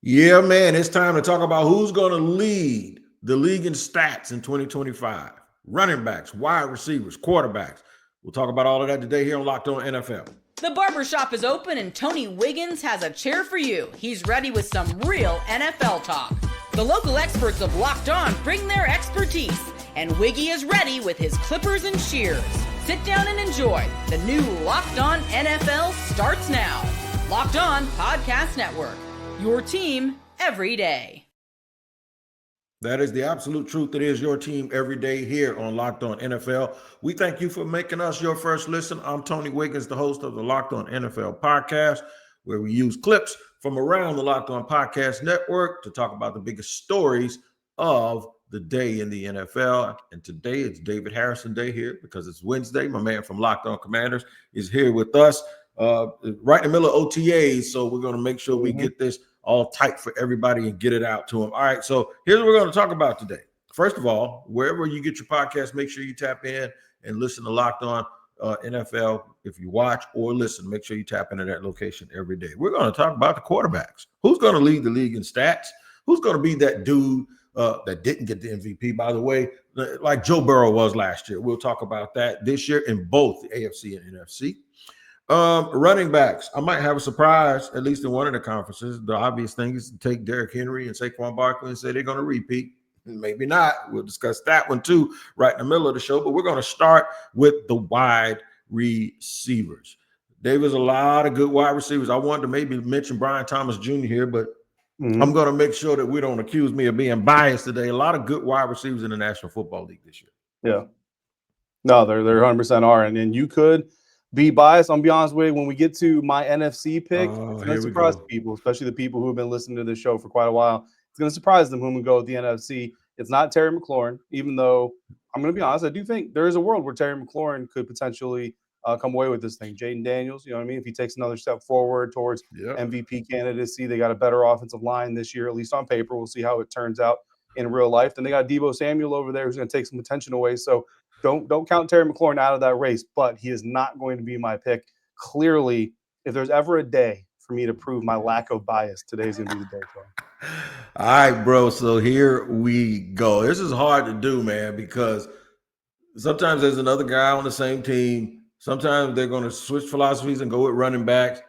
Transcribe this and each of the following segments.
Yeah, man, it's time to talk about who's going to lead the league in stats in 2025. Running backs, wide receivers, quarterbacks. We'll talk about all of that today here on Locked On NFL. The barbershop is open and Tony Wiggins has a chair for you. He's ready with some real NFL talk. The local experts of Locked On bring their expertise, and Wiggy is ready with his clippers and shears. Sit down and enjoy. The new Locked On NFL starts now. Locked On Podcast Network. Your team every day. That is the absolute truth. It is your team every day here on Locked On NFL. We thank you for making us your first listen. I'm Tony Wiggins, the host of the Locked On NFL podcast, where we use clips from around the Locked On Podcast Network to talk about the biggest stories of the day in the NFL. And today it's David Harrison Day here because it's Wednesday. My man from Locked On Commanders is here with us right in the middle of OTAs. So we're going to make sure we get this all tight for everybody and get it out to them. All right, so here's what we're going to talk about today. First of all, wherever you get your podcast, make sure you tap in and listen to Locked On NFL. If you watch or listen, make sure you tap into that location every day. We're going to talk about the quarterbacks. Who's going to lead the league in stats? Who's going to be that dude that didn't get the MVP, by the way, like Joe Burrow was last year? We'll talk about that this year in both the AFC and NFC. Running backs. I might have a surprise, at least in one of the conferences. The obvious thing is to take Derrick Henry and Saquon Barkley and say they're going to repeat. Maybe not. We'll discuss that one too right in the middle of the show. But we're going to start with the wide receivers. There's a lot of good wide receivers. I wanted to maybe mention Brian Thomas Jr. here, but I'm going to make sure that we don't accuse me of being biased today. A lot of good wide receivers in the National Football League this year. Yeah. No, they're 100% are. And then you could be biased. I'll be honest with you, when we get to my NFC pick, it's going to surprise people, especially the people who have been listening to this show for quite a while. It's going to surprise them when we go with the NFC. It's not Terry McLaurin, even though I'm going to be honest, I do think there is a world where Terry McLaurin could potentially come away with this thing. Jaden Daniels, you know what I mean? If he takes another step forward towards MVP candidacy, they got a better offensive line this year, at least on paper. We'll see how it turns out in real life. Then they got Deebo Samuel over there who's going to take some attention away. So don't count Terry McLaurin out of that race, but he is not going to be my pick. Clearly, if there's ever a day for me to prove my lack of bias, today's going to be the day for him. All right, bro. So here we go. This is hard to do, man, because sometimes there's another guy on the same team. Sometimes they're going to switch philosophies and go with running backs.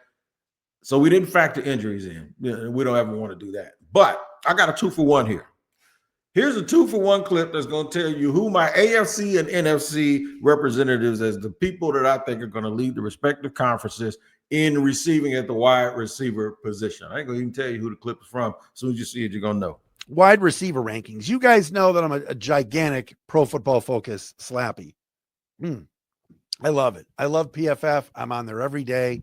So we didn't factor injuries in. We don't ever want to do that. But I got a 2-for-1 here. Here's a 2-for-1 clip that's going to tell you who my AFC and NFC representatives as the people that I think are going to lead the respective conferences in receiving at the wide receiver position. I ain't going to even tell you who the clip is from. As soon as you see it, you're going to know. Wide receiver rankings. You guys know that I'm a gigantic Pro Football Focus slappy. I love it. I love PFF. I'm on there every day.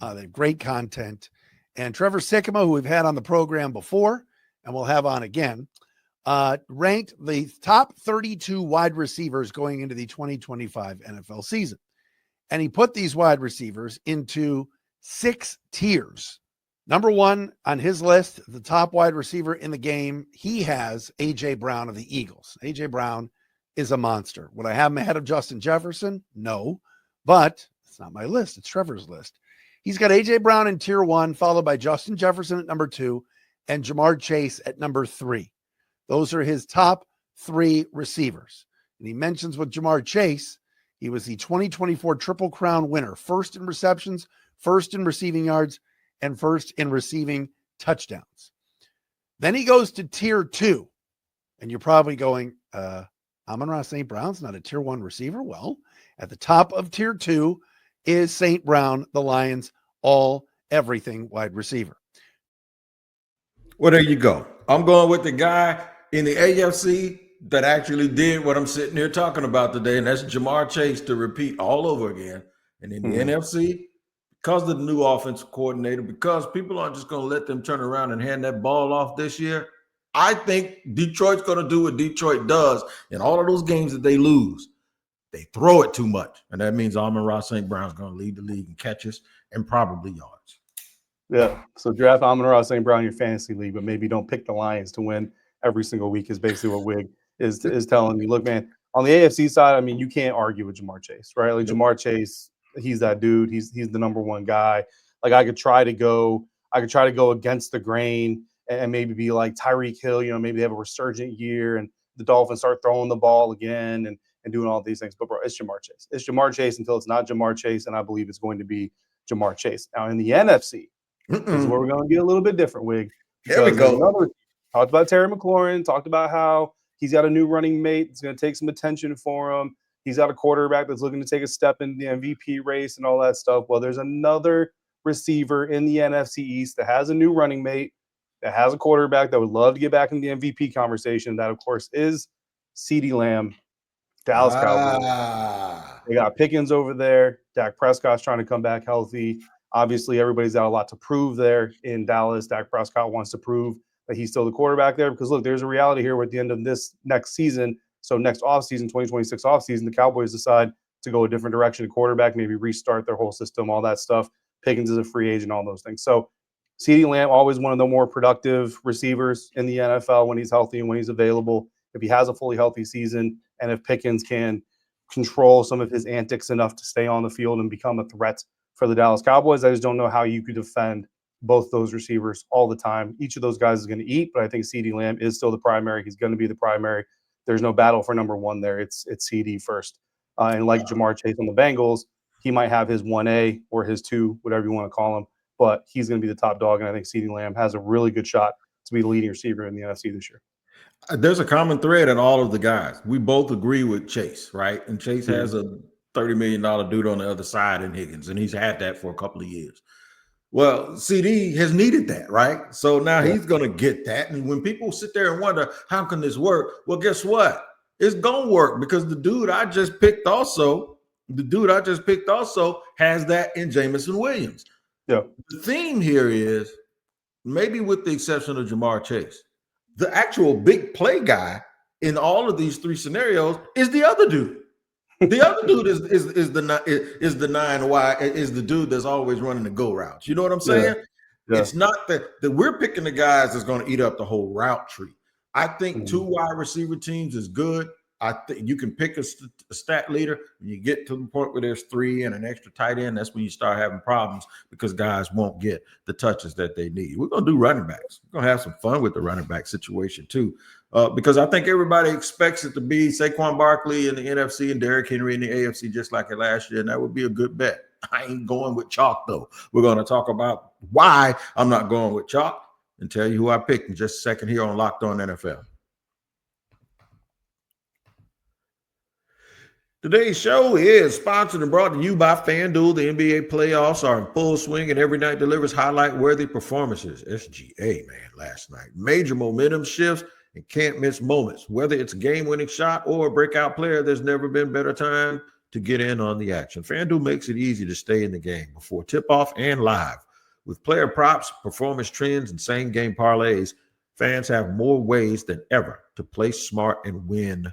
They have great content. And Trevor Sycamore, who we've had on the program before and we'll have on again, ranked the top 32 wide receivers going into the 2025 NFL season. And he put these wide receivers into 6 tiers. Number 1 on his list, the top wide receiver in the game, he has A.J. Brown of the Eagles. A.J. Brown is a monster. Would I have him ahead of Justin Jefferson? No, but it's not my list. It's Trevor's list. He's got A.J. Brown in tier 1, followed by Justin Jefferson at number 2 and Jamar Chase at number 3. Those are his top 3 receivers. And he mentions with Jamar Chase, he was the 2024 Triple Crown winner, first in receptions, first in receiving yards, and first in receiving touchdowns. Then he goes to tier 2. And you're probably going, Amon-Ra St. Brown's not a tier 1 receiver. Well, at the top of tier 2 is St. Brown, the Lions, everything wide receiver. Well, there you go. I'm going with the guy in the AFC that actually did what I'm sitting here talking about today, and that's Jamar Chase to repeat all over again. And in the NFC, because of the new offensive coordinator, because people aren't just going to let them turn around and hand that ball off this year, I think Detroit's going to do what Detroit does in all of those games that they lose. They throw it too much, and that means Amon-Ra St. Brown's going to lead the league in catches and probably yards. Yeah, so draft Amon-Ra St. Brown in your fantasy league, but maybe don't pick the Lions to win every single week is basically what Wig is telling you. Look, man, on the AFC side, I mean, you can't argue with Jamar Chase, right? Like Jamar Chase, he's that dude. He's the number one guy. Like I could try to go against the grain and maybe be like Tyreek Hill, maybe they have a resurgent year and the Dolphins start throwing the ball again and doing all these things. But, bro, it's Jamar Chase. It's Jamar Chase until it's not Jamar Chase, and I believe it's going to be Jamar Chase. Now, in the NFC, this is where we're going to get a little bit different, Wig. Here we go. Talked about Terry McLaurin, talked about how he's got a new running mate that's going to take some attention for him. He's got a quarterback that's looking to take a step in the MVP race and all that stuff. Well, there's another receiver in the NFC East that has a new running mate, that has a quarterback that would love to get back in the MVP conversation. That, of course, is CeeDee Lamb, Dallas Cowboys. They got Pickens over there. Dak Prescott's trying to come back healthy. Obviously, everybody's got a lot to prove there in Dallas. Dak Prescott wants to prove that he's still the quarterback there because, look, there's a reality here at the end of this next season. So next offseason, 2026 offseason, the Cowboys decide to go a different direction at quarterback, maybe restart their whole system, all that stuff. Pickens is a free agent, all those things. So CeeDee Lamb, always one of the more productive receivers in the NFL when he's healthy and when he's available. If he has a fully healthy season, and if Pickens can control some of his antics enough to stay on the field and become a threat for the Dallas Cowboys, I just don't know how you could defend both those receivers all the time. Each of those guys is going to eat, but I think CeeDee Lamb is still the primary. He's going to be the primary. There's no battle for number one there. It's CeeDee first. And like Jamar Chase on the Bengals, he might have his 1A or his 2, whatever you want to call him, but he's going to be the top dog, and I think CeeDee Lamb has a really good shot to be the leading receiver in the NFC this year. There's a common thread in all of the guys. We both agree with Chase, right? And Chase has a $30 million dude on the other side in Higgins, and he's had that for a couple of years. Well, CD has needed that, right? So now he's going to get that. And when people sit there and wonder, how can this work? Well, guess what? It's going to work because the dude I just picked also has that in Jameson Williams. Yeah. The theme here is, maybe with the exception of Jamar Chase, the actual big play guy in all of these three scenarios is the other dude. The other dude is the 9 wide, is the dude that's always running the go routes. You know what I'm saying? Yeah. It's not that we're picking the guys that's going to eat up the whole route tree. I think 2 wide receiver teams is good. I think you can pick a stat leader. When you get to the point where there's 3 and an extra tight end, that's when you start having problems because guys won't get the touches that they need. We're going to do running backs. We're going to have some fun with the running back situation too, because I think everybody expects it to be Saquon Barkley in the NFC and Derrick Henry in the AFC just like it last year, and that would be a good bet. I ain't going with chalk, though. We're going to talk about why I'm not going with chalk and tell you who I picked in just a second here on Locked On NFL. Today's show is sponsored and brought to you by FanDuel. The NBA playoffs are in full swing, and every night delivers highlight-worthy performances. SGA, man, last night. Major momentum shifts and can't-miss moments. Whether it's a game-winning shot or a breakout player, there's never been better time to get in on the action. FanDuel makes it easy to stay in the game before tip-off and live. With player props, performance trends, and same-game parlays, fans have more ways than ever to play smart and win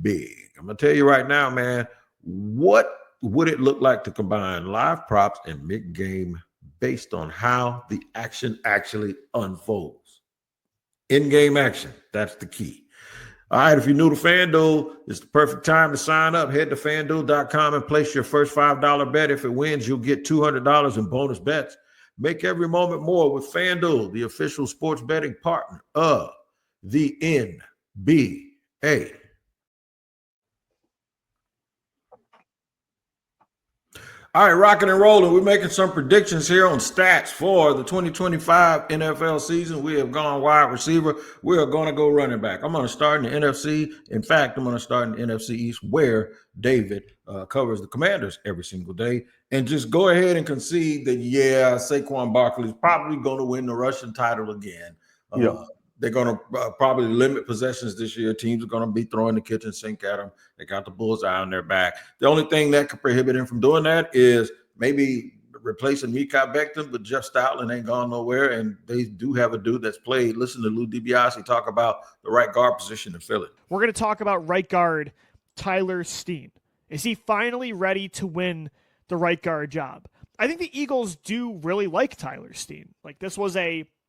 big. I'm going to tell you right now, man, what would it look like to combine live props and mid-game based on how the action actually unfolds? In-game action, that's the key. All right, if you're new to FanDuel, it's the perfect time to sign up. Head to FanDuel.com and place your first $5 bet. If it wins, you'll get $200 in bonus bets. Make every moment more with FanDuel, the official sports betting partner of the NBA. All right, rocking and rolling. We're making some predictions here on stats for the 2025 NFL season. We have gone wide receiver. We are going to go running back. I'm going to start in the NFC. In fact, I'm going to start in the NFC East where David covers the Commanders every single day. And just go ahead and concede that, Saquon Barkley is probably going to win the rushing title again. They're going to probably limit possessions this year. Teams are going to be throwing the kitchen sink at them. They got the bullseye on their back. The only thing that could prohibit him from doing that is maybe replacing Mekhi Becton, but Jeff Stoutland ain't gone nowhere, and they do have a dude that's played. Listen to Lou DiBiase talk about the right guard position in Philly. We're going to talk about right guard Tyler Steen. Is he finally ready to win the right guard job? I think the Eagles do really like Tyler Steen. Like, this was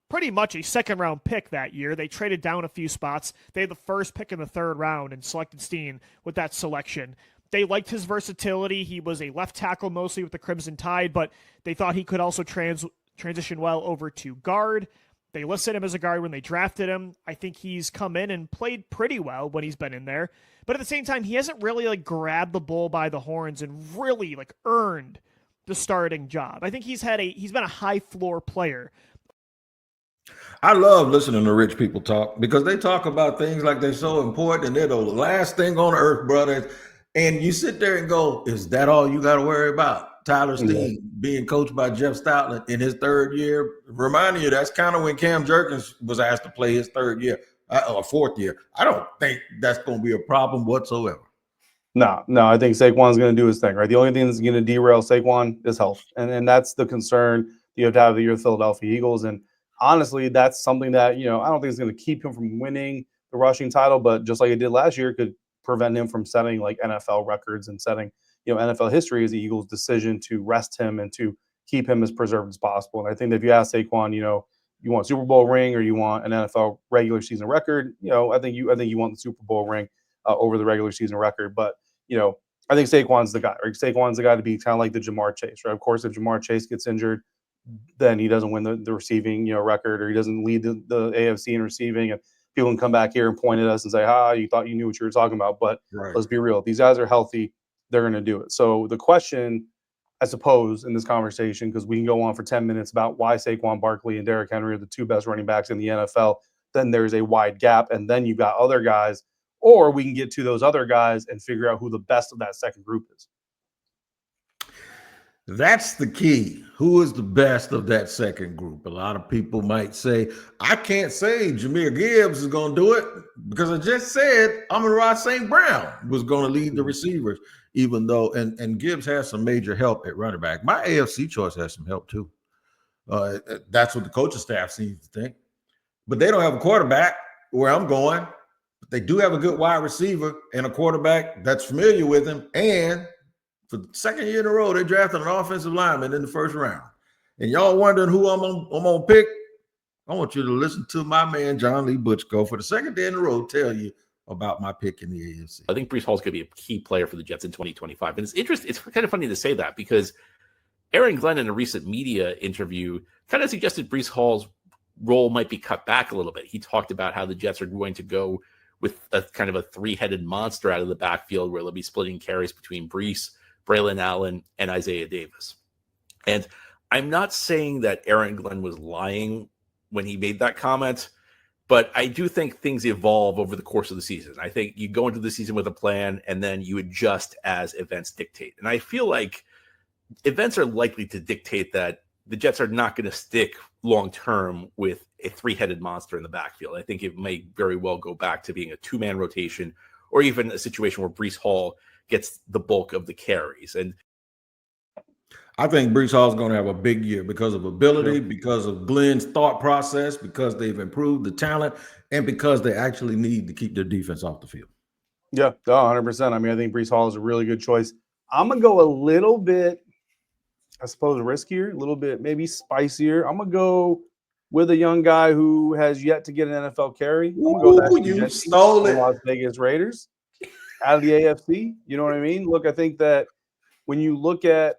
pretty much a second-round pick that year. They traded down a few spots. They had the first pick in the 3rd round and selected Steen with that selection. They liked his versatility. He was a left tackle mostly with the Crimson Tide, but they thought he could also transition well over to guard. They listed him as a guard when they drafted him. I think he's come in and played pretty well when he's been in there. But at the same time, he hasn't really like grabbed the bull by the horns and really like earned the starting job. I think he's been a high floor player. I love listening to rich people talk because they talk about things like they're so important and they're the last thing on earth, brothers. And you sit there and go, is that all you got to worry about? Tyler Steen being coached by Jeff Stoutland in his third year, reminding you that's kind of when Cam Jerkins was asked to play his third year or fourth year. I don't think that's going to be a problem whatsoever. No, I think Saquon's going to do his thing, right? The only thing that's going to derail Saquon is health. And that's the concern you have to have your Philadelphia Eagles. And honestly, that's something that, I don't think it's going to keep him from winning the rushing title, but just like it did last year, it could prevent him from setting like NFL records and setting, NFL history as the Eagles' decision to rest him and to keep him as preserved as possible. And I think that if you ask Saquon, you want a Super Bowl ring or you want an NFL regular season record, I think you want the Super Bowl ring over the regular season record. But, I think Saquon's the guy. Right? Saquon's the guy to be kind of like the Jamar Chase, right? Of course, if Jamar Chase gets injured, then he doesn't win the receiving, record, or he doesn't lead the AFC in receiving. And people can come back here and point at us and say, you thought you knew what you were talking about. But Let's be real. If these guys are healthy, they're going to do it. So the question, I suppose, in this conversation, because we can go on for 10 minutes about why Saquon Barkley and Derrick Henry are the two best running backs in the NFL, then there's a wide gap. And then you've got other guys, or we can get to those other guys and figure out who the best of that second group is. That's the key. Who is the best of that second group? A lot of people might say, I can't say Jahmyr Gibbs is going to do it because I just said Amon-Ra St. Brown was going to lead the receivers, even though, and Gibbs has some major help at running back. My AFC choice has some help too. That's what the coaching staff seems to think. But they don't have a quarterback where I'm going. But they do have a good wide receiver and a quarterback that's familiar with him. And for the second year in a row, they drafted an offensive lineman in the first round. And y'all wondering who I'm going to pick? I want you to listen to my man, John Lee Butchko, for the second day in a row, tell you about my pick in the AFC. I think Breece Hall is going to be a key player for the Jets in 2025. And it's interesting. It's kind of funny to say that because Aaron Glenn in a recent media interview kind of suggested Breece Hall's role might be cut back a little bit. He talked about how the Jets are going to go with a kind of a three-headed monster out of the backfield where they'll be splitting carries between Breece, Braylon Allen, and Isaiah Davis. And I'm not saying that Aaron Glenn was lying when he made that comment, but I do think things evolve over the course of the season. I think you go into the season with a plan and then you adjust as events dictate. And I feel like events are likely to dictate that the Jets are not going to stick long-term with a three-headed monster in the backfield. I think it may very well go back to being a two-man rotation or even a situation where Breece Hall gets the bulk of the carries. And I think Breece Hall is going to have a big year because of ability, because of Glenn's thought process, because they've improved the talent, and because they actually need to keep their defense off the field. Yeah, 100%. I mean, I think Breece Hall is a really good choice. I'm going to go a little bit, I suppose, riskier, a little bit maybe spicier. I'm going to go with a young guy who has yet to get an NFL carry. I'm going to go with you stole it. Las Vegas Raiders out of the AFC. You know what I mean? Look, I think that when you look at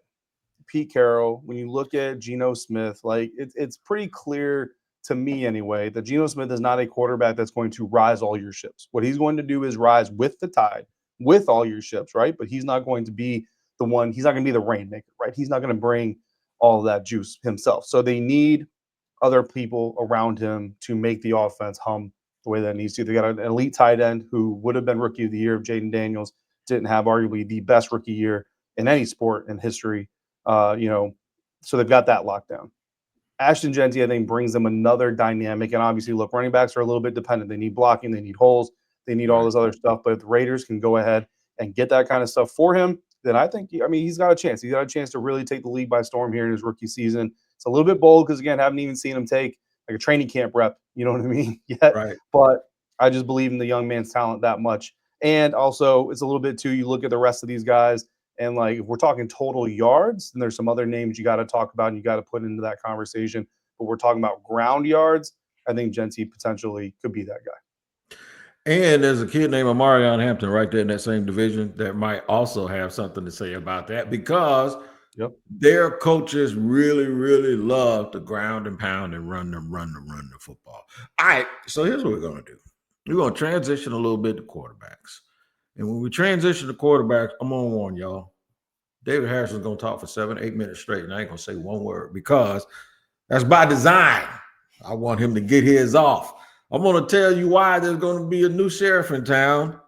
Pete Carroll, when you look at Geno Smith, like it's pretty clear to me anyway that Geno Smith is not a quarterback that's going to rise all your ships. What he's going to do is rise with the tide, with all your ships, right? But he's not going to be the one, he's not going to be the rainmaker, right? He's not going to bring all of that juice himself. So they need other people around him to make the offense hum the way that it needs to. They got an elite tight end who would have been rookie of the year if Jaden Daniels didn't have arguably the best rookie year in any sport in history. So they've got that locked down. Ashton Genty, I think, brings them another dynamic. And obviously, look, running backs are a little bit dependent. They need blocking, they need holes, they need all this other stuff. But if the Raiders can go ahead and get that kind of stuff for him, then I think, he's got a chance. He's got a chance to really take the league by storm here in his rookie season. It's a little bit bold because, again, I haven't even seen him take like a training camp rep, you know what I mean, yet. Right. But I just believe in the young man's talent that much. And also, it's a little bit, too, you look at the rest of these guys, and, like, if we're talking total yards, then there's some other names you got to talk about and you got to put into that conversation. But we're talking about ground yards. I think Genty potentially could be that guy. And there's a kid named Amarion Hampton right there in that same division that might also have something to say about that because Yep. Their coaches really, really love to ground and pound and run the football. All right, so here's what we're going to do. We're going to transition a little bit to quarterbacks. And when we transition to quarterbacks, I'm going to warn y'all, David Harrison is going to talk for 7-8 minutes straight, and I ain't going to say one word because that's by design. I want him to get his off. I'm going to tell you why there's going to be a new sheriff in town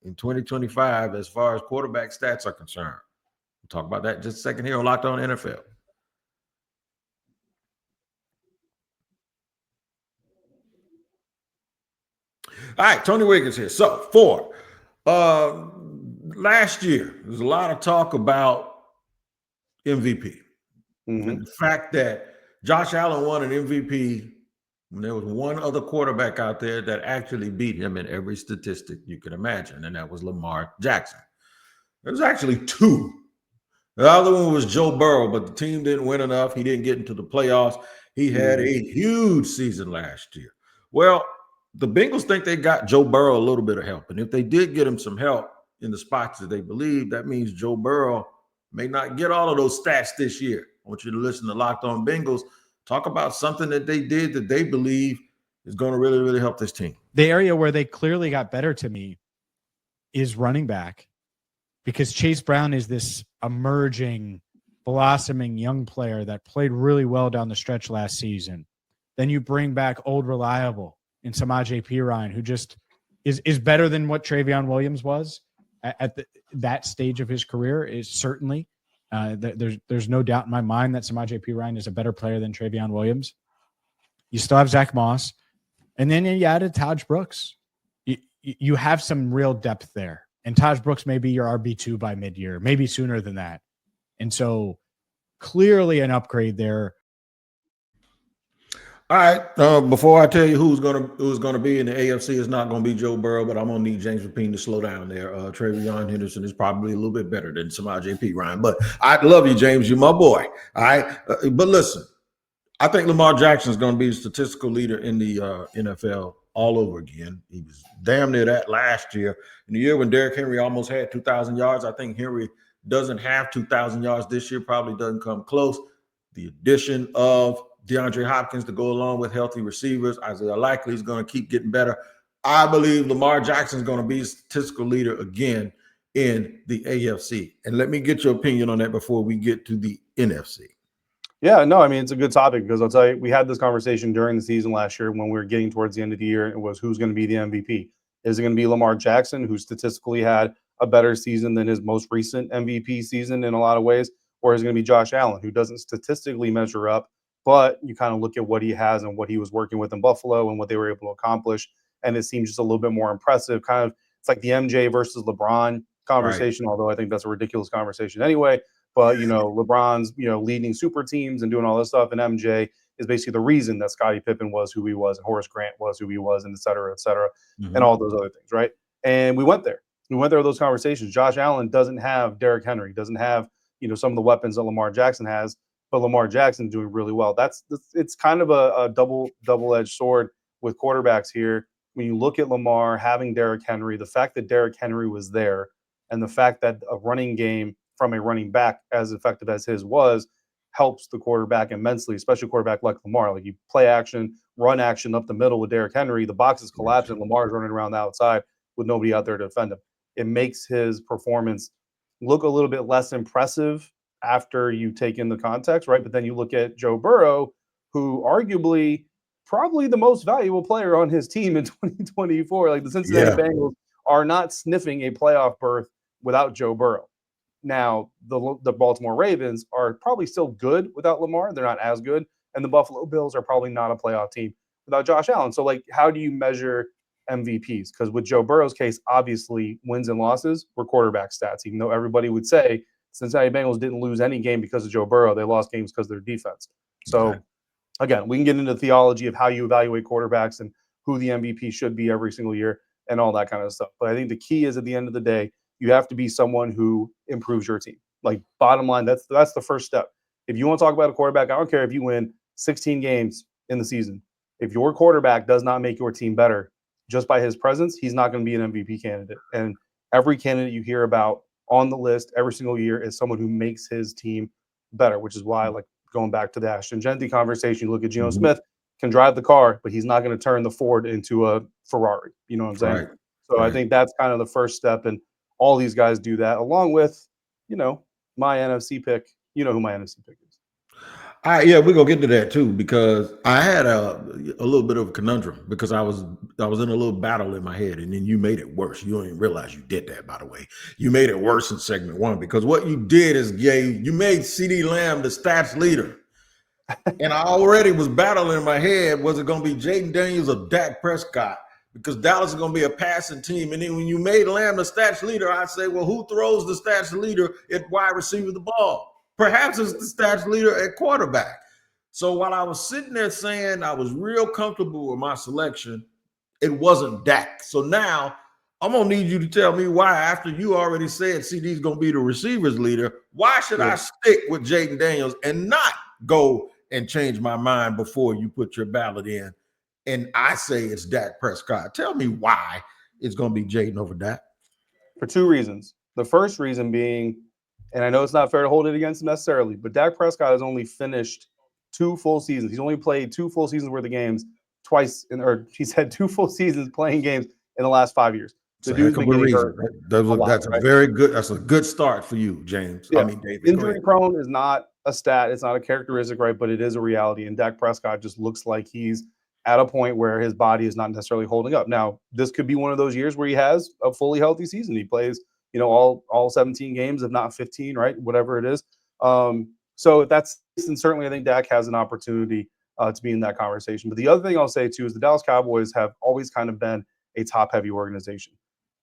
in 2025 as far as quarterback stats are concerned. We'll talk about that in just a second here on Locked On NFL. All right, Tony Wiggins here. So, for last year, there's a lot of talk about MVP. Mm-hmm. And the fact that Josh Allen won an MVP when there was one other quarterback out there that actually beat him in every statistic you can imagine, and that was Lamar Jackson. There was actually two. The other one was Joe Burrow, but the team didn't win enough. He didn't get into the playoffs. He had a huge season last year. Well, the Bengals think they got Joe Burrow a little bit of help. And if they did get him some help in the spots that they believe, that means Joe Burrow may not get all of those stats this year. I want you to listen to Locked On Bengals talk about something that they did that they believe is going to really, really help this team. The area where they clearly got better to me is running back, because Chase Brown is this emerging, blossoming young player that played really well down the stretch last season. Then you bring back old reliable in Samaje Perine, who just is better than what Travion Williams was at that stage of his career. Is certainly there's no doubt in my mind that Samaje Perine is a better player than Travion Williams. You still have Zach Moss, and then you added Taj Brooks. You have some real depth there, and Taj Brooks may be your RB2 by mid-year, maybe sooner than that. And so clearly an upgrade there. All right. Before I tell you who's gonna be in the AFC, it's not gonna be Joe Burrow, but I'm gonna need James Rapine to slow down there. Travion Henderson is probably a little bit better than Samaje Perine, but I love you, James. You're my boy. All right. But listen, I think Lamar Jackson is gonna be the statistical leader in the NFL all over again. He was damn near that last year. In the year when Derrick Henry almost had 2,000 yards, I think Henry doesn't have 2,000 yards this year, probably doesn't come close. The addition of DeAndre Hopkins to go along with healthy receivers, Isaiah Likely is going to keep getting better. I believe Lamar Jackson is going to be a statistical leader again in the AFC. And let me get your opinion on that before we get to the NFC. Yeah, no, I mean, it's a good topic because I'll tell you, we had this conversation during the season last year when we were getting towards the end of the year. It was who's going to be the MVP. Is it going to be Lamar Jackson, who statistically had a better season than his most recent MVP season in a lot of ways? Or is it going to be Josh Allen, who doesn't statistically measure up, but you kind of look at what he has and what he was working with in Buffalo and what they were able to accomplish, and it seems just a little bit more impressive. Kind of, it's like the MJ versus LeBron conversation, although I think that's a ridiculous conversation anyway. But, LeBron's, leading super teams and doing all this stuff, and MJ is basically the reason that Scottie Pippen was who he was and Horace Grant was who he was, and et cetera, and all those other things, right? And we went there. We went there with those conversations. Josh Allen doesn't have Derrick Henry, doesn't have, some of the weapons that Lamar Jackson has, but Lamar Jackson doing really well. It's kind of a double-edged sword with quarterbacks here. When you look at Lamar having Derrick Henry, the fact that Derrick Henry was there, and the fact that a running game from a running back as effective as his was helps the quarterback immensely, especially a quarterback like Lamar. Like, you play action, run action up the middle with Derrick Henry, the box is collapsed and Lamar's running around the outside with nobody out there to defend him. It makes his performance look a little bit less impressive after you take in the context, right? But then you look at Joe Burrow, who arguably probably the most valuable player on his team in 2024. Like, the Cincinnati Bengals are not sniffing a playoff berth without Joe Burrow. Now, the Baltimore Ravens are probably still good without Lamar. They're not as good. And the Buffalo Bills are probably not a playoff team without Josh Allen. So, like, how do you measure MVPs? Because with Joe Burrow's case, obviously wins and losses were quarterback stats, even though everybody would say Cincinnati Bengals didn't lose any game because of Joe Burrow. They lost games because of their defense. So, again, we can get into the theology of how you evaluate quarterbacks and who the MVP should be every single year and all that kind of stuff. But I think the key is, at the end of the day, you have to be someone who improves your team. Like, bottom line, that's the first step. If you want to talk about a quarterback, I don't care if you win 16 games in the season. If your quarterback does not make your team better just by his presence, he's not going to be an MVP candidate. And every candidate you hear about on the list every single year is someone who makes his team better, which is why, like, going back to the Ashton Genty conversation, you look at Geno Smith, can drive the car, but he's not going to turn the Ford into a Ferrari. You know what I'm saying? Right. So I think that's kind of the first step, and all these guys do that, along with, my NFC pick. You know who my NFC pick is. Yeah, we're gonna get to that too, because I had a little bit of a conundrum, because I was in a little battle in my head, and then you made it worse. You don't even realize you did that, by the way. You made it worse in segment 1, because what you did is you made CeeDee Lamb the stats leader. And I already was battling in my head, was it going to be Jaden Daniels or Dak Prescott? Because Dallas is going to be a passing team. And then when you made Lamb the stats leader, I say, well, who throws the stats leader at wide receiver the ball? Perhaps it's the stats leader at quarterback. So while I was sitting there saying I was real comfortable with my selection, it wasn't Dak. So now I'm going to need you to tell me why, after you already said CD's going to be the receivers leader, why should I stick with Jaden Daniels and not go and change my mind before you put your ballot in? And I say it's Dak Prescott. Tell me why it's going to be Jayden over Dak. For 2 reasons. The first reason being, and I know it's not fair to hold it against him necessarily, but Dak Prescott has only finished 2 full seasons. He's only played 2 full seasons worth of games twice, or he's had 2 full seasons playing games in the last 5 years. The dude's been getting hurt. That's a very good. That's a good start for you, James. Yeah. I mean, David. Injury prone is not a stat. It's not a characteristic, right? But it is a reality. And Dak Prescott just looks like he's at a point where his body is not necessarily holding up. Now, this could be one of those years where he has a fully healthy season. He plays, all 17 games, if not 15, right? Whatever it is. So that's, and certainly I think Dak has an opportunity to be in that conversation. But the other thing I'll say too is the Dallas Cowboys have always kind of been a top-heavy organization.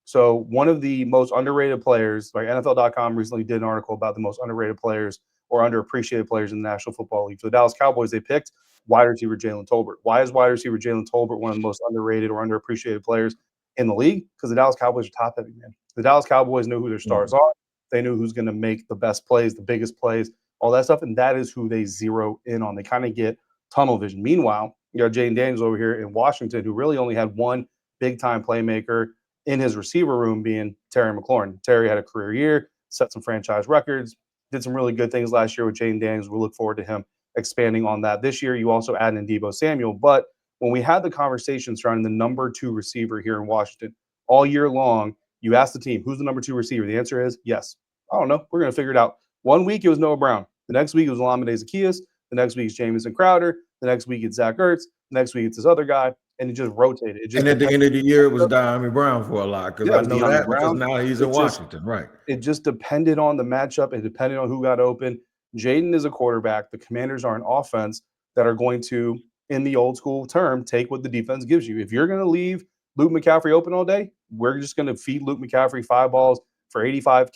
So one of the most underrated players, like NFL.com recently did an article about the most underrated players or underappreciated players in the National Football League. For the Dallas Cowboys, they picked wide receiver Jalen Tolbert. Why is wide receiver Jalen Tolbert one of the most underrated or underappreciated players in the league? Because the Dallas Cowboys are top-heavy, man. The Dallas Cowboys know who their stars are. They know who's going to make the best plays, the biggest plays, all that stuff, and that is who they zero in on. They kind of get tunnel vision. Meanwhile, you got Jaden Daniels over here in Washington, who really only had one big-time playmaker in his receiver room, being Terry McLaurin. Terry had a career year, set some franchise records, did some really good things last year with Jaden Daniels. We look forward to him expanding on that this year. You also add in Deebo Samuel. But when we had the conversation surrounding the number 2 receiver here in Washington, all year long, you ask the team, who's the number 2 receiver? The answer is yes. I don't know. We're going to figure it out. One week, it was Noah Brown. The next week, it was Olamide Zaccheaus. The next week, it's Jamison Crowder. The next week, it's Zach Ertz. The next week, it's this other guy. And it just rotated. And at the end of the year, it was Diami Brown for a lot, because I know that because now he's in Washington, right? It just depended on the matchup. It depended on who got open. Jaden is a quarterback. The Commanders are an offense that are going to, in the old school term, take what the defense gives you. If you're going to leave Luke McCaffrey open all day, we're just going to feed Luke McCaffrey 5 balls for 85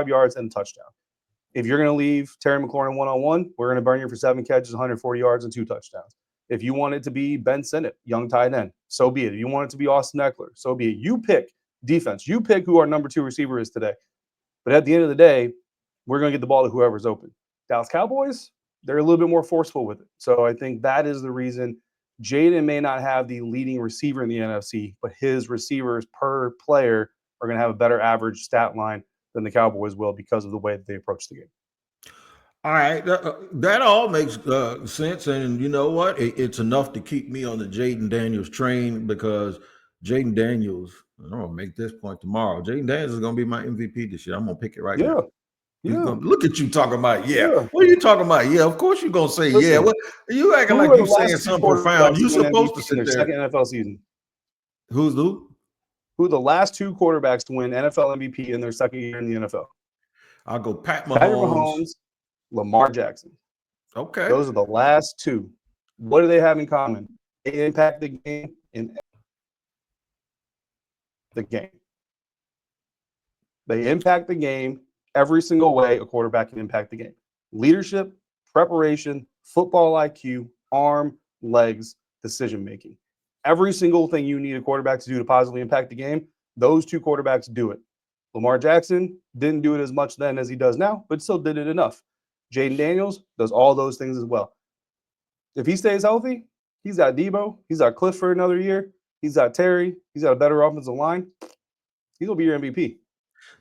yards and a touchdown. If you're going to leave Terry McLaurin one-on-one, we're going to burn you for 7 catches, 140 yards, and 2 touchdowns. If you want it to be Ben Sinnott, young tight end, so be it. If you want it to be Austin Eckler, so be it. You pick defense. You pick who our number 2 receiver is today. But at the end of the day, we're going to get the ball to whoever's open. Dallas Cowboys, they're a little bit more forceful with it. So I think that is the reason Jayden may not have the leading receiver in the NFC, but his receivers per player are going to have a better average stat line than the Cowboys will because of the way that they approach the game. All right, that all makes sense, and you know what? It's enough to keep me on the Jaden Daniels train, because Jaden Daniels, I'm going to make this point tomorrow, Jaden Daniels is going to be my MVP this year. I'm going to pick it right now. Look at you talking about, What are you talking about? Yeah, of course you're going to say, Listen, What you acting like you're saying something profound. You're supposed to sit there. Second NFL season. Who's who? Who are the last 2 quarterbacks to win NFL MVP in their second year in the NFL? I'll go Patrick Mahomes, Lamar Jackson. Okay. Those are the last 2. What do they have in common? They impact the game in the game. They impact the game every single way a quarterback can impact the game. Leadership, preparation, football IQ, arm, legs, decision-making. Every single thing you need a quarterback to do to positively impact the game, those 2 quarterbacks do it. Lamar Jackson didn't do it as much then as he does now, but still did it enough. Jaden Daniels does all those things as well. If he stays healthy, he's got Deebo, he's got Cliff for another year, he's got Terry, he's got a better offensive line. He's going to be your MVP.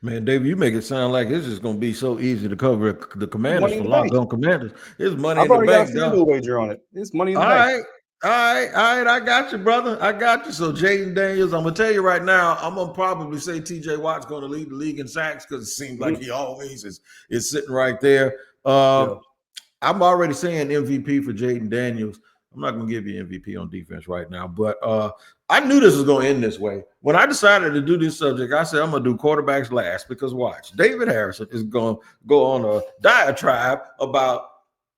Man, David, you make it sound like it's just going to be so easy to cover the Commanders Money in for the Locked bank. On Commanders. It's money I've in the already got a bank, dog. FanDuel wager on it. It's money in the All bank. right. All right. I got you, brother. I got you. So, Jaden Daniels, I'm going to tell you right now, I'm going to probably say TJ Watt's going to lead the league in sacks because it seems like he always is sitting right there. Yeah. I'm already saying MVP for Jaden Daniels. I'm not going to give you MVP on defense right now, but I knew this was going to end this way. When I decided to do this subject, I said I'm going to do quarterbacks last because watch, David Harrison is going to go on a diatribe about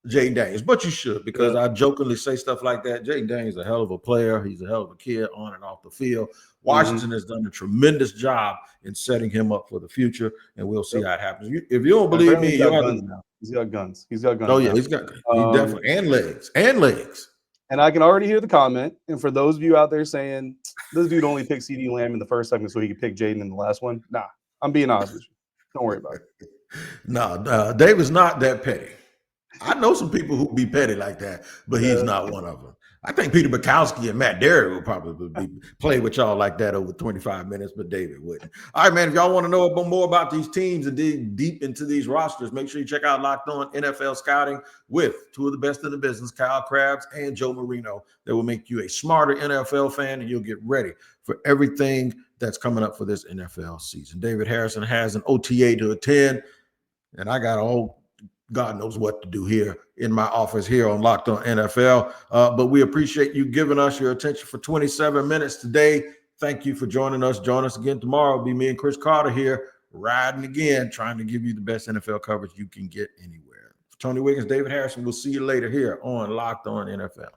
Jaden Daniels, but you should because I jokingly say stuff like that. Jaden Daniels is a hell of a player. He's a hell of a kid on and off the field. Washington has done a tremendous job in setting him up for the future, and we'll see how it happens. If you don't believe me, he's you'll got have guns to. now. He's got guns. He's got guns. Oh yeah, now. he definitely and legs. And I can already hear the comment. And for those of you out there saying this dude only picked CD Lamb in the first segment so he could pick Jayden in the last one, nah, I'm being honest with you. Don't worry about it. No, David's not that petty. I know some people who be petty like that, but he's not one of them. I think Peter Bukowski and Matt Derry will probably play with y'all like that over 25 minutes, but David wouldn't. All right, man, if y'all want to know more about these teams and dig deep into these rosters, make sure you check out Locked On NFL Scouting with two of the best in the business, Kyle Krabs and Joe Marino. That will make you a smarter NFL fan, and you'll get ready for everything that's coming up for this NFL season. David Harrison has an OTA to attend, and I got all God knows what to do here in my office here on Locked On NFL. But we appreciate you giving us your attention for 27 minutes today. Thank you for joining us. Join us again tomorrow. It'll be me and Chris Carter here riding again, trying to give you the best NFL coverage you can get anywhere. For Tony Wiggins, David Harrison, we'll see you later here on Locked On NFL.